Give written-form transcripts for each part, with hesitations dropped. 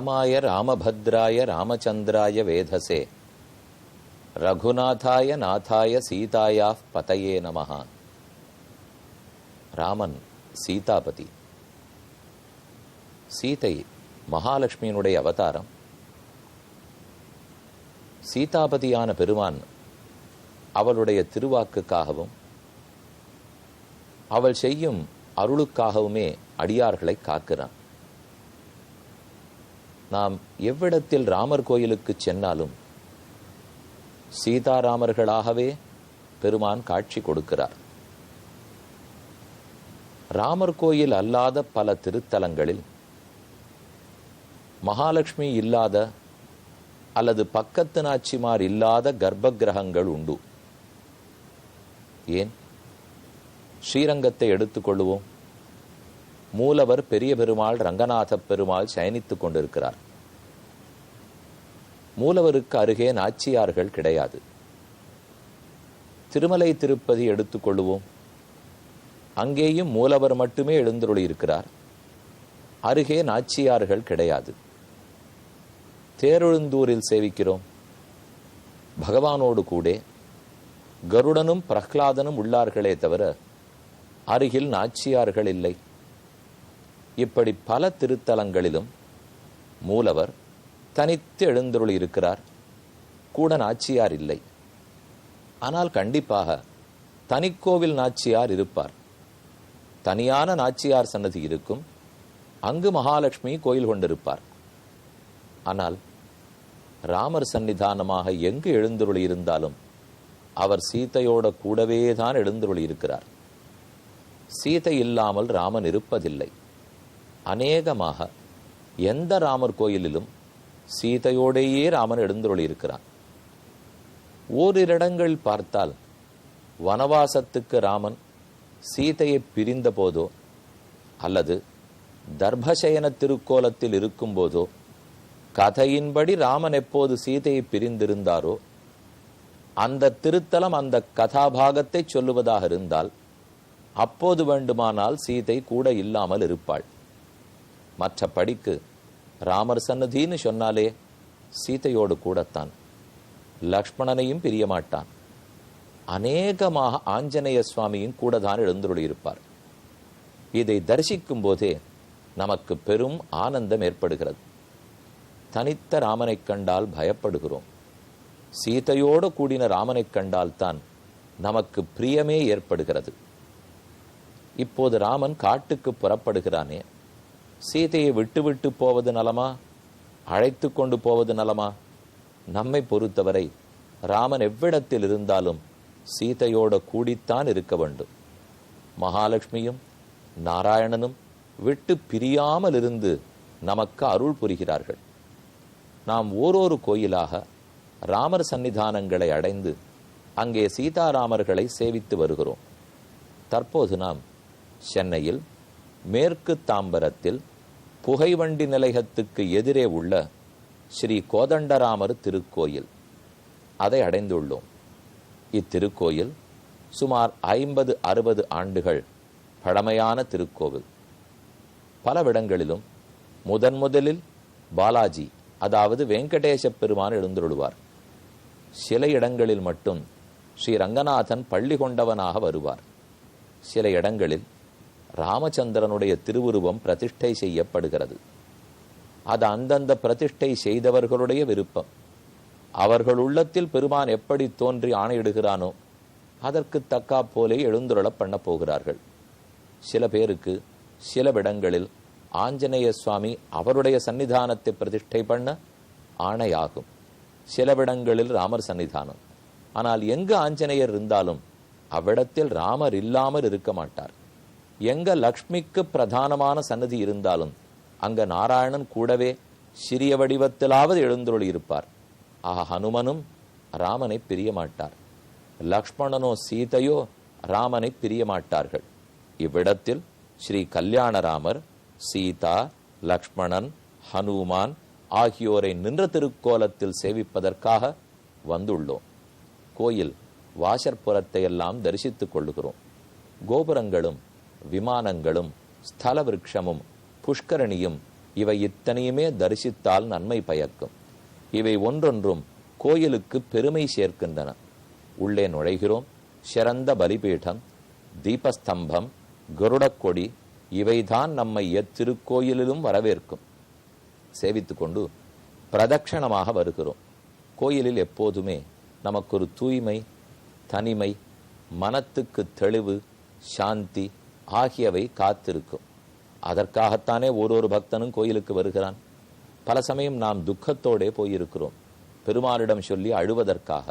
ராமாய ராமபத்ராய ராமச்சந்திராய வேதசே ரகுநாதாய நாதாய சீதாயா பதயே நமஹ. ராமன் சீதாபதி. சீதை மகாலட்சுமியினுடைய அவதாரம். சீதாபதியான பெருமான் அவளுடைய திருவாக்குக்காகவும் அவள் செய்யும் அருளுக்காகவுமே அடியார்களை காக்கிறான். நாம் எவ்விடத்தில் ராமர் கோயிலுக்கு சென்னாலும் சீதாராமர்களாகவே பெருமான் காட்சி கொடுக்கிறார். ராமர் கோயில் அல்லாத பல திருத்தலங்களில் மகாலட்சுமி இல்லாத அல்லது பக்கத்து நாச்சிமார் இல்லாத கர்ப்ப கிரகங்கள் உண்டு. ஏன்? ஸ்ரீரங்கத்தை எடுத்துக்கொள்ளுவோம். மூலவர் பெரிய பெருமாள் ரங்கநாத பெருமாள் சயனித்துக் கொண்டிருக்கிறார். மூலவருக்கு அருகே நாச்சியார்கள் கிடையாது. திருமலை திருப்பதி எடுத்துக்கொள்ளுவோம். அங்கேயும் மூலவர் மட்டுமே எழுந்தருளி இருக்கிறார். அருகே நாச்சியார்கள் கிடையாது. தேரெழுந்தூரில் சேவிக்கிறோம். பகவானோடு கூட கருடனும் பிரஹ்லாதனும் உள்ளார்களே தவிர அருகில் நாச்சியார்கள் இல்லை. இப்படி பல திருத்தலங்களிலும் மூலவர் தனித்து எழுந்தருளி இருக்கிறார். கூட நாச்சியார் இல்லை. ஆனால் கண்டிப்பாக தனிக்கோவில் நாச்சியார் இருப்பார். தனியான நாச்சியார் சன்னதி இருக்கும். அங்கு மகாலட்சுமி கோயில் கொண்டிருப்பார். ஆனால் ராமர் சன்னிதானமாக எங்கு எழுந்தருளி இருந்தாலும் அவர் சீதையோட கூடவே தான் எழுந்தருளி இருக்கிறார். சீதை இல்லாமல் ராமன் இருப்பதில்லை. அநேகமாக எந்த ராமர் கோயிலிலும் சீதையோடையே ராமன் எழுந்தருளி இருக்கிறான். ஓரிடங்கள் பார்த்தால் வனவாசத்துக்கு ராமன் சீதையை பிரிந்த போதோ அல்லது தர்பசயன திருக்கோலத்தில் இருக்கும் போதோ கதையின்படி ராமன் எப்போது சீதையை பிரிந்திருந்தாரோ அந்த திருத்தலம் அந்த கதாபாகத்தை சொல்லுவதாக இருந்தால் அப்போது வேண்டுமானால் சீதை கூட இல்லாமல் இருப்பாள். மற்றபடிக்கு ராமர் சன்னதின்னு சொன்னாலே சீதையோடு கூடத்தான். லக்ஷ்மணனையும் பிரிய மாட்டான். அநேகமாக ஆஞ்சநேய சுவாமியும் கூட தான் எழுந்தருளியிருப்பார். இதை தரிசிக்கும் போதே நமக்கு பெரும் ஆனந்தம் ஏற்படுகிறது. தனித்த ராமனை கண்டால் பயப்படுகிறோம். சீதையோடு கூடின ராமனை கண்டால்தான் நமக்கு பிரியமே ஏற்படுகிறது. இப்போது ராமன் காட்டுக்கு புறப்படுகிறானே, சீதையை விட்டு விட்டு போவது நலமா, அழைத்து கொண்டு போவது நலமா? நம்மை பொறுத்தவரை ராமன் எவ்விடத்தில் இருந்தாலும் சீதையோட கூடித்தான் இருக்க வேண்டும். மகாலட்சுமியும் நாராயணனும் விட்டு பிரியாமல் இருந்து நமக்கு அருள் புரிகிறார்கள். நாம் ஓரொரு கோயிலாக ராமர் சன்னிதானங்களை அடைந்து அங்கே சீதாராமர்களை சேவித்து வருகிறோம். தற்போது நாம் சென்னையில் மேற்கு தாம்பரத்தில் புகைவண்டி நிலையத்துக்கு எதிரே உள்ள ஸ்ரீ கோதண்டராமர் திருக்கோயில் அதை அடைந்துள்ளோம். இத்திருக்கோயில் சுமார் 50-60 ஆண்டுகள் பழமையான திருக்கோவில். பலவிடங்களிலும் முதலில் பாலாஜி அதாவது வெங்கடேச பெருமான் எழுந்தருளுவார். சில இடங்களில் மட்டும் ஸ்ரீ ரங்கநாதன் பள்ளி கொண்டவனாக வருவார். சில இடங்களில் ராமச்சந்திரனுடைய திருவுருவம் பிரதிஷ்டை செய்யப்படுகிறது. அது அந்தந்த பிரதிஷ்டை செய்தவர்களுடைய விருப்பம். அவர்கள் உள்ளத்தில் பெருமான் எப்படி தோன்றி ஆணையிடுகிறானோ அதற்கு தக்கா போலே எழுந்துருள பண்ண போகிறார்கள். சில பேருக்கு சில இடங்களில் ஆஞ்சநேய சுவாமி அவருடைய சன்னிதானத்தை பிரதிஷ்டை பண்ண ஆணையாகும். சிலவிடங்களில் ராமர் சன்னிதானம். ஆனால் எங்கு ஆஞ்சநேயர் இருந்தாலும் அவ்விடத்தில் ராமர் இல்லாமல் இருக்க மாட்டார். எங்க லக்ஷ்மிக்கு பிரதானமான சன்னதி இருந்தாலும் அங்க நாராயணன் கூடவே சிறிய வடிவத்திலாவது எழுந்தருளி இருப்பார். ஹனுமனும் ராமனை பிரிய மாட்டார். லக்ஷ்மணனோ சீதையோ ராமனை பிரிய மாட்டார்கள். இவ்விடத்தில் ஸ்ரீ கல்யாணராமர், சீதா, லக்ஷ்மணன், ஹனுமான் ஆகியோரை நின்ற திருக்கோலத்தில் சேவிப்பதற்காக வந்துள்ளோம். கோயில் வாசற்புறத்தை எல்லாம் தரிசித்துக் கொள்ளுகிறோம். கோபுரங்களும் விமானங்களும் ஸ்தல விருட்சமும் புஷ்கரணியும் இவை இத்தனையுமே தரிசித்தால் நன்மை பயக்கும். இவை ஒன்றொன்றும் கோயிலுக்கு பெருமை சேர்க்கின்றன. உள்ளே நுழைகிறோம். சிறந்த பலிபீடம், தீபஸ்தம்பம், கருடக்கொடி இவைதான் நம்மை எத்திருக்கோயிலிலும் வரவேற்கும். சேவித்து கொண்டு பிரதட்சணமாக வருகிறோம். கோயிலில் எப்போதுமே நமக்கு ஒரு தூய்மை, தனிமை, மனத்துக்கு தெளிவு, சாந்தி ஆகியவை காத்திருக்கும். அதற்காகத்தானே ஒரு பக்தனும் கோயிலுக்கு வருகிறான். பல சமயம் நாம் துக்கத்தோடே போயிருக்கிறோம், பெருமாளிடம் சொல்லி அழுவதற்காக.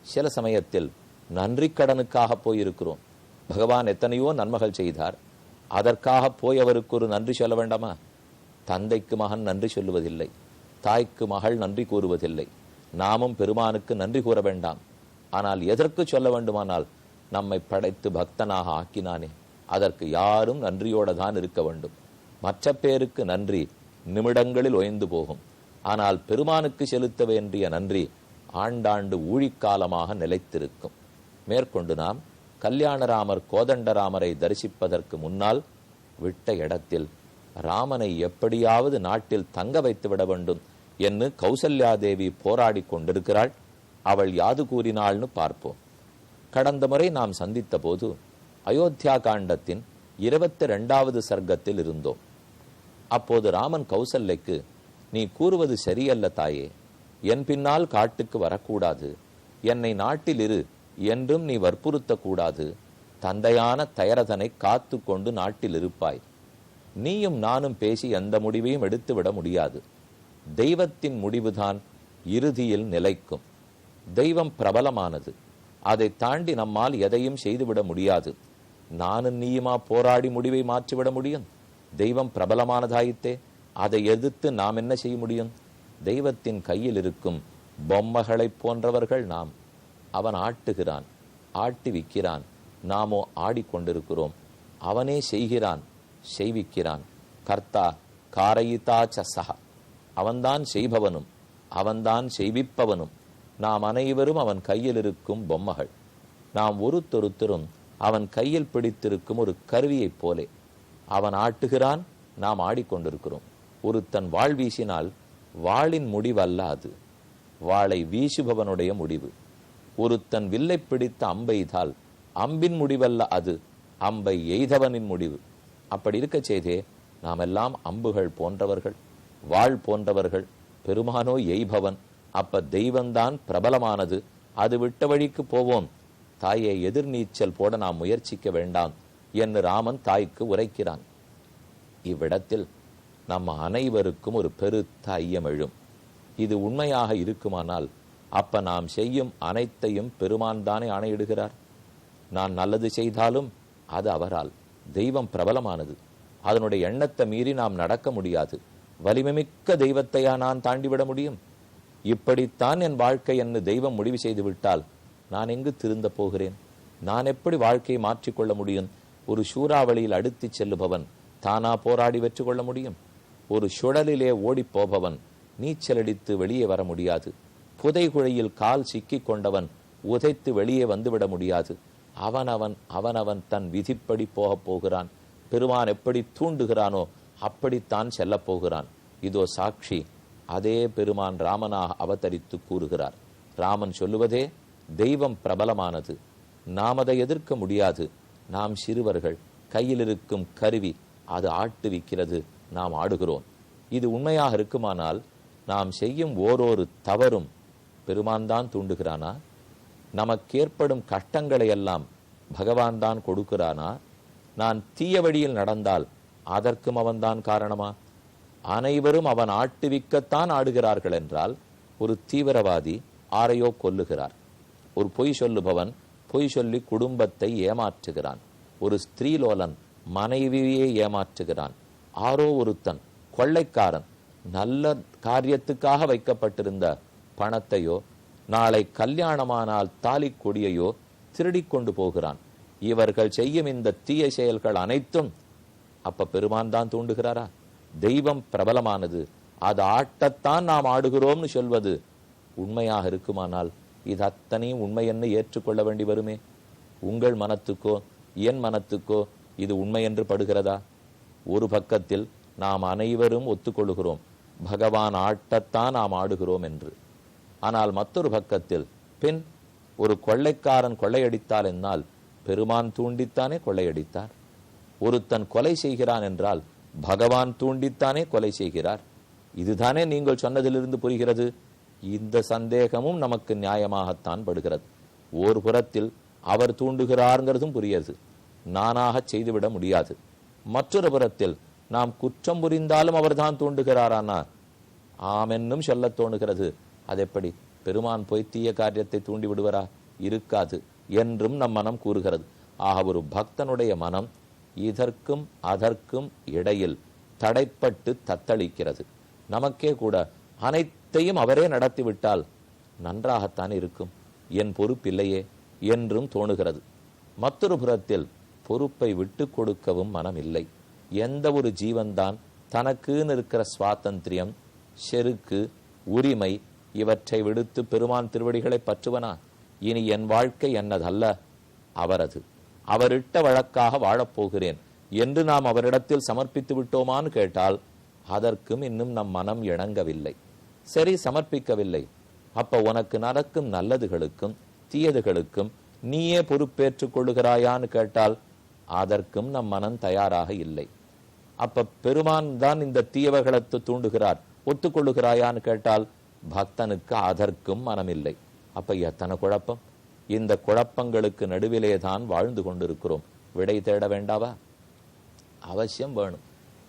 சில சமயத்தில் நன்றி கடனுக்காக போயிருக்கிறோம். பகவான் எத்தனையோ நன்மைகள் செய்தார், அதற்காக போய் அவருக்கு ஒரு நன்றி சொல்ல வேண்டாமா? தந்தைக்கு மகன் நன்றி சொல்லுவதில்லை, தாய்க்கு மகள் நன்றி கூறுவதில்லை. நாமும் பெருமானுக்கு நன்றி கூற வேண்டாம். ஆனால் எதற்கு சொல்ல வேண்டுமானால், நம்மை படைத்து பக்தனாக ஆக்கினானே, அதற்கு யாரும் நன்றியோடு தான் இருக்க வேண்டும். மற்ற பேருக்கு நன்றி நிமிடங்களில் ஒய்ந்து போகும். ஆனால் பெருமானுக்கு செலுத்த வேண்டிய நன்றி ஆண்டாண்டு ஊழிக்காலமாக நிலைத்திருக்கும். மேற்கொண்டு நாம் கல்யாணராமர் கோதண்டராமரை தரிசிப்பதற்கு முன்னால் விட்ட இடத்தில் ராமனை எப்படியாவது நாட்டில் தங்க வைத்து விட வேண்டும் என்று கௌசல்யாதேவி போராடி கொண்டிருக்கிறாள். அவள் யாது கூறினாள்னு பார்ப்போம். கடந்த முறை நாம் சந்தித்த போது அயோத்தியா காண்டத்தின் 22வது சர்க்கத்தில் இருந்தோம். அப்போது ராமன் கௌசல்யக்கு, நீ கூறுவது சரியல்ல தாயே, என் பின்னால் காட்டுக்கு வரக்கூடாது, என்னை நாட்டில் இரு என்றும் நீ வற்புறுத்தக்கூடாது, தந்தையான தயரதனை காத்து கொண்டு நாட்டில் இருப்பாய். நீயும் நானும் பேசி எந்த முடிவையும் எடுத்துவிட முடியாது. தெய்வத்தின் முடிவுதான் இறுதியில் நிலைக்கும். தெய்வம் பிரபலமானது, அதை தாண்டி நம்மால் எதையும் செய்துவிட முடியாது. நானும் நீயுமா போராடி முடிவை மாற்றிவிட முடியும்? தெய்வம் பிரபலமானதாயித்தே, அதை எதிர்த்து நாம் என்ன செய்ய முடியும்? தெய்வத்தின் கையில் இருக்கும் பொம்மைகளைப் போன்றவர்கள் நாம். அவன் ஆட்டுகிறான், ஆட்டி விற்கிறான், நாமோ ஆடிக்கொண்டிருக்கிறோம். அவனே செய்கிறான், செய்விக்கிறான். கர்த்தா காரயிதா சசஹா, அவன்தான் செய்பவனும் அவன்தான் செய்விப்பவனும். நாம் அனைவரும் அவன் கையில் இருக்கும் பொம்மைகள். நாம் ஒருத்தொருத்தரும் அவன் கையில் பிடித்திருக்கும் ஒரு கருவியைப் போலே. அவன் ஆட்டுகிறான், நாம் ஆடிக்கொண்டிருக்கிறோம். ஒருத்தன் வாழ் வீசினால் வாளின் முடிவல்ல அது, வாளை வீசுபவனுடைய முடிவு. ஒருத்தன் வில்லை பிடித்த அம்பெய்தால் அம்பின் முடிவல்ல அது, அம்பை எய்தவனின் முடிவு. அப்படி இருக்க செய்தே நாம் எல்லாம் அம்புகள் போன்றவர்கள், வாழ் போன்றவர்கள். பெருமானோ எய்பவன். அப்ப தெய்வந்தான் பிரபலமானது, அது விட்ட வழிக்கு போவோம். தாயை எதிர்நீச்சல் போட நாம் முயற்சிக்க வேண்டாம் என்று ராமன் தாய்க்கு உரைக்கிறான். இவ்விடத்தில் நம்ம அனைவருக்கும் ஒரு பெருத்த ஐயம் எழும். இது உண்மையாக இருக்குமானால் அப்ப நாம் செய்யும் அனைத்தையும் பெருமான் தானே ஆணையிடுகிறார். நான் நல்லது செய்தாலும் அது அவரால். தெய்வம் பிரபலமானது, அதனுடைய எண்ணத்தை மீறி நாம் நடக்க முடியாது. வலிமைமிக்க தெய்வத்தையா நான் தாண்டிவிட முடியும்? இப்படித்தான் என் வாழ்க்கை என்று தெய்வம் முடிவு செய்து விட்டால் நான் எங்கு திருந்த போகிறேன்? நான் எப்படி வாழ்க்கையை மாற்றிக்கொள்ள முடியும்? ஒரு சூறாவளியில் அடுத்து செல்லுபவன் தானா போராடி வெற்றி கொள்ள முடியும்? ஒரு சுழலிலே ஓடி போபவன் நீச்சலடித்து வெளியே வர முடியாது. புதைகுழியில் கால் சிக்கி கொண்டவன் உதைத்து வெளியே வந்துவிட முடியாது. அவனவன் தன் விதிப்படி போகப் போகிறான். பெருமான் எப்படி தூண்டுகிறானோ அப்படித்தான் செல்லப் போகிறான். இதோ சாட்சி, அதே பெருமான் ராமனாக அவதரித்து கூறுகிறார். ராமன் சொல்லுவதே தெய்வம் பிரபலமானது, நாம் அதை எதிர்க்க முடியாது. நாம் சிறுவர்கள், கையில் இருக்கும் கருவி அது ஆட்டுவிக்கிறது, நாம் ஆடுகிறோம். இது உண்மையாக இருக்குமானால் நாம் செய்யும் ஓரொரு தவறும் பெருமான் தான் தூண்டுகிறானா? நமக்கேற்படும் கஷ்டங்களை எல்லாம் பகவான் தான் கொடுக்கிறானா? நான் தீய வழியில் நடந்தால் அதற்கும் அவன்தான் காரணமா? அனைவரும் அவன் ஆட்டுவிக்கத்தான் ஆடுகிறார்கள் என்றால், ஒரு தீவிரவாதி ஆரையோ கொல்லுகிறார், ஒரு பொய் சொல்லுபவன் பொய் சொல்லி குடும்பத்தை ஏமாற்றுகிறான், ஒரு ஸ்திரீலோலன் மனைவியே ஏமாற்றுகிறான், ஆரோ ஒருத்தன் கொள்ளைக்காரன் நல்ல காரியத்துக்காக வைக்கப்பட்டிருந்த பணத்தையோ நாளை கல்யாணமானால் தாலி கொடியையோ திருடிக் கொண்டு போகிறான். இவர்கள் செய்யும் இந்த தீய செயல்கள் அனைத்தும் அப்ப பெருமான் தான் தூண்டுகிறாரா? தெய்வம் பிரபலமானது, அது ஆட்டத்தான் நாம் ஆடுகிறோம்னு சொல்வது உண்மையாக இருக்குமானால் இது அத்தனையும் உண்மை என்று ஏற்றுக்கொள்ள வேண்டி வருமே. உங்கள் மனத்துக்கோ என் மனத்துக்கோ இது உண்மை என்று படுகிறதா? ஒரு பக்கத்தில் நாம் அனைவரும் ஒத்துக்கொள்கிறோம், பகவான் ஆட்டத்தான் நாம் ஆடுகிறோம் என்று. ஆனால் மற்றொரு பக்கத்தில் பின் ஒரு கொள்ளைக்காரன் கொள்ளையடித்தால் என்னால் பெருமான் தூண்டித்தானே கொள்ளையடித்தார். ஒருத்தன் கொலை செய்கிறான் என்றால் பகவான் தூண்டித்தானே கொலை செய்கிறார். இதுதானே நீங்கள் சொன்னதிலிருந்து புரிகிறது. இந்த சந்தேகமும் நமக்கு நியாயமாகத்தான் படுகிறது. ஒரு புறத்தில் அவர் தூண்டுகிறார்ங்கிறதும் புரியாது, நானாக செய்துவிட முடியாது. மற்றொரு புறத்தில் நாம் குற்றம் புரிந்தாலும் அவர்தான் தூண்டுகிறாரானா ஆமென்னும் சொல்ல தோணுகிறது. அதெப்படி பெருமான் போய் தீய காரியத்தை தூண்டி விடுவரா? இருக்காது என்றும் நம் மனம் கூறுகிறது. ஆக ஒரு பக்தனுடைய மனம் இதற்கும் அதற்கும் இடையில் தடைப்பட்டு தத்தளிக்கிறது. நமக்கே கூட அனைத்தையும் அவரே நடத்திவிட்டால் நன்றாகத்தான் இருக்கும், என் பொறுப்பில்லையே என்றும் தோணுகிறது. மற்றொரு புறத்தில் பொறுப்பை விட்டு கொடுக்கவும் மனம் இல்லை. எந்த ஒரு ஜீவன்தான் தனக்குன்னு இருக்கிற சுவாதந்திரியம், செருக்கு, உரிமை இவற்றை விடுத்து பெருமான் திருவடிகளை பற்றுவனா? இனி என் வாழ்க்கை என்னதல்ல, அவரது, அவரிட்ட வழக்காக வாழப்போகிறேன் என்று நாம் அவரிடத்தில் சமர்ப்பித்து விட்டோமான்னு கேட்டால் அதற்கும் இன்னும் நம் மனம் இணங்கவில்லை. சரி, சமர்ப்பிக்கவில்லை. அப்ப உனக்கு நடக்கும் நல்லதுகளுக்கும் தீயதுகளுக்கும் நீயே பொறுப்பேற்றுக் கொள்ளுகிறாயான்னு கேட்டால் அதற்கும் நம் மனம் தயாராக இல்லை. அப்ப பெருமான் தான் இந்த தீயவர்களத்து தூண்டுகிறார், ஒத்துக்கொள்ளுகிறாயான்னு கேட்டால் பக்தனுக்கு அதற்கும் மனமில்லை. அப்ப எத்தனை குழப்பம்! இந்த குழப்பங்களுக்கு நடுவிலே தான் வாழ்ந்து கொண்டிருக்கிறோம். விடை தேட வேண்டாவா? அவசியம் வேணும்.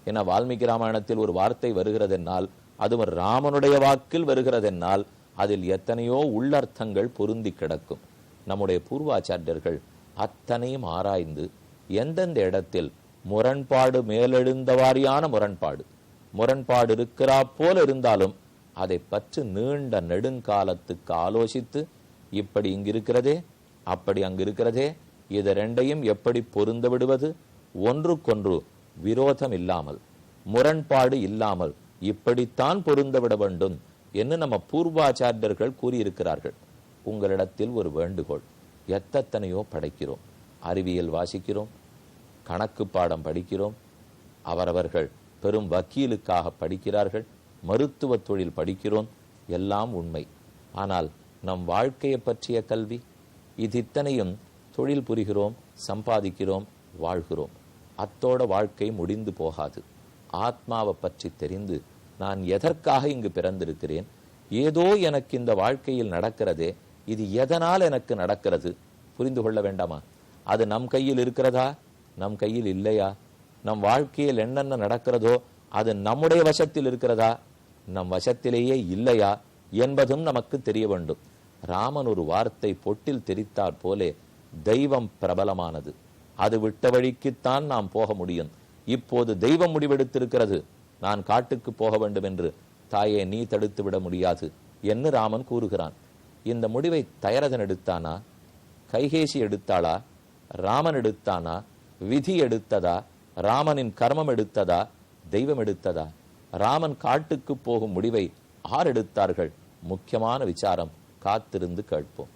ஏன்னா வால்மீகி ராமாயணத்தில் ஒரு வார்த்தை வருகிறதென்னால், அதுவும் ராமனுடைய வாக்கில் வருகிறதென்னால் அதில் எத்தனையோ உள்ளர்த்தங்கள் பொருந்தி கிடக்கும். நம்முடைய பூர்வாச்சாரியர்கள் அத்தனையும் ஆராய்ந்து எந்தெந்த இடத்தில் முரண்பாடு மேலெழுந்த வாரியான முரண்பாடு இருக்கிறா போல இருந்தாலும் அதை பற்றி நீண்ட நெடுங்காலத்துக்கு ஆலோசித்து, இப்படி இங்கு இருக்கிறதே, அப்படி அங்கு இருக்கிறதே, இது ரெண்டையும் எப்படி பொருந்த விடுவது, ஒன்றுக்கொன்று விரோதம் இல்லாமல் முரண்பாடு இல்லாமல் இப்படித்தான் பொருந்த விட வேண்டும் என்று நம்ம பூர்வாச்சாரியர்கள் கூறியிருக்கிறார்கள். உங்களிடத்தில் ஒரு வேண்டுகோள். எத்தனையோ படைக்கிறோம், அறிவியல் வாசிக்கிறோம், கணக்கு பாடம் படிக்கிறோம், அவரவர்கள் பெரும் வக்கீலுக்காக படிக்கிறார்கள், மருத்துவ தொழில் படிக்கிறோம், எல்லாம் உண்மை. ஆனால் நம் வாழ்க்கையை பற்றிய கல்வி, இது இத்தனையும் தொழில் புரிகிறோம், சம்பாதிக்கிறோம், வாழ்கிறோம். அத்தோட வாழ்க்கை முடிந்து போகாது. ஆத்மாவை பற்றி தெரிந்து நான் எதற்காக இங்கு பிறந்திருக்கிறேன், ஏதோ எனக்கு இந்த வாழ்க்கையில் நடக்கிறதே, இது எதனால் எனக்கு நடக்கிறது புரிந்து கொள்ள வேண்டாமா? அது நம் கையில் இருக்கிறதா, நம் கையில் இல்லையா? நம் வாழ்க்கையில் என்னென்ன நடக்கிறதோ அது நம்முடைய வசத்தில் இருக்கிறதா, நம் வசத்திலேயே இல்லையா என்பதும் நமக்கு தெரிய வேண்டும். ராமன் ஒரு வார்த்தை பொட்டில் தெரித்தாற் போலே தெய்வம் பிரபலமானது, அது விட்ட வழிக்குத்தான் நாம் போக முடியும். இப்போது தெய்வம் முடிவெடுத்திருக்கிறது, நான் காட்டுக்கு போக வேண்டும் என்று. தாயே, நீ தடுத்து விட முடியாது என்று ராமன் கூறுகிறான். இந்த முடிவை தயரதன் எடுத்தானா, கைகேசி எடுத்தாளா, ராமன் எடுத்தானா, விதி எடுத்ததா, ராமனின் கர்மம் எடுத்ததா, தெய்வம் எடுத்ததா? ராமன் காட்டுக்கு போகும் முடிவை ஆர் எடுத்தார்கள்? முக்கியமான விசாரம், காத்திருந்து கேட்போம்.